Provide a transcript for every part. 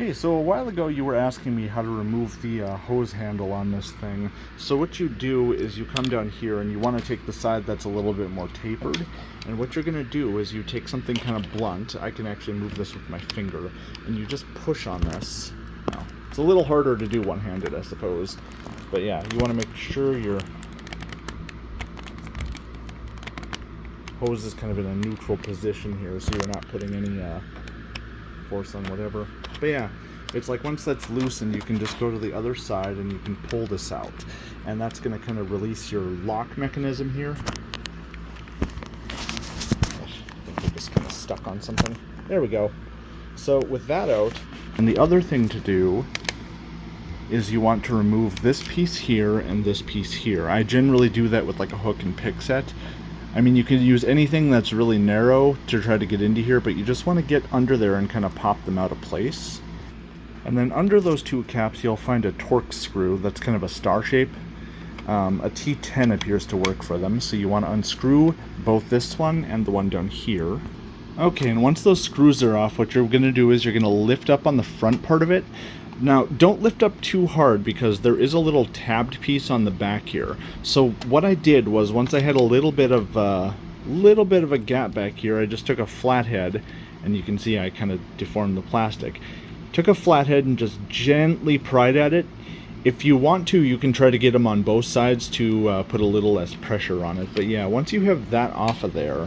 Hey, so a while ago you were asking me how to remove the hose handle on this thing. So what you do is you come down here and you want to take the side that's a little bit more tapered. And what you're going to do is you take something kind of blunt. I can actually move this with my finger. And you just push on this. Now, it's a little harder to do one-handed, I suppose. But yeah, you want to make sure your hose is kind of in a neutral position here so you're not putting any force on whatever. But yeah, it's like once that's loosened, you can just go to the other side and you can pull this out. And that's going to kind of release your lock mechanism here. I think we're just kind of stuck on something. There we go. So with that out, and the other thing to do is you want to remove this piece here and this piece here. I generally do that with like a hook and pick set. I mean, you can use anything that's really narrow to try to get into here, but you just want to get under there and kind of pop them out of place. And then under those two caps, you'll find a Torx screw that's kind of a star shape. A T10 appears to work for them, so you want to unscrew both this one and the one down here. Okay, and once those screws are off, what you're going to do is you're going to lift up on the front part of it. Now, don't lift up too hard because there is a little tabbed piece on the back here. So what I did was once I had a little bit of a gap back here, I just took a flathead, and you can see I kind of deformed the plastic. Took a flathead and just gently pried at it. If you want to, you can try to get them on both sides to put a little less pressure on it. But yeah, once you have that off of there,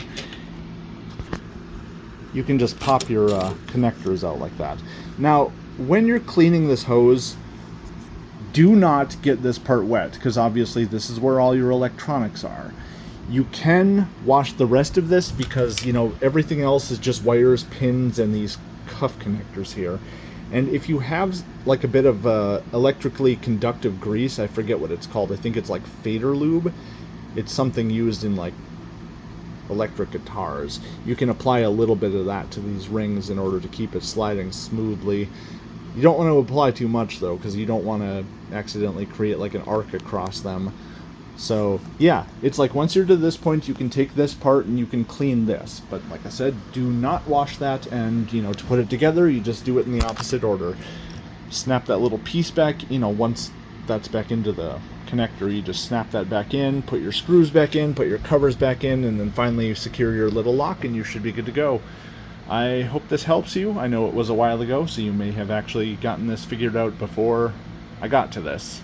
you can just pop your connectors out like that. Now, when you're cleaning this hose, do not get this part wet, because obviously this is where all your electronics are. You can wash the rest of this because, you know, everything else is just wires, pins, and these cuff connectors here. And if you have like a bit of electrically conductive grease, I forget what it's called, I think it's like fader lube. It's something used in like electric guitars. You can apply a little bit of that to these rings in order to keep it sliding smoothly. You don't want to apply too much though, because you don't want to accidentally create like an arc across them. So yeah, it's like once you're to this point, you can take this part and you can clean this. But like I said, do not wash that, and you know, to put it together, you just do it in the opposite order. Snap that little piece back, you know, once that's back into the connector, you just snap that back in, put your screws back in, put your covers back in, and then finally you secure your little lock and you should be good to go. I hope this helps you. I know it was a while ago, so you may have actually gotten this figured out before I got to this.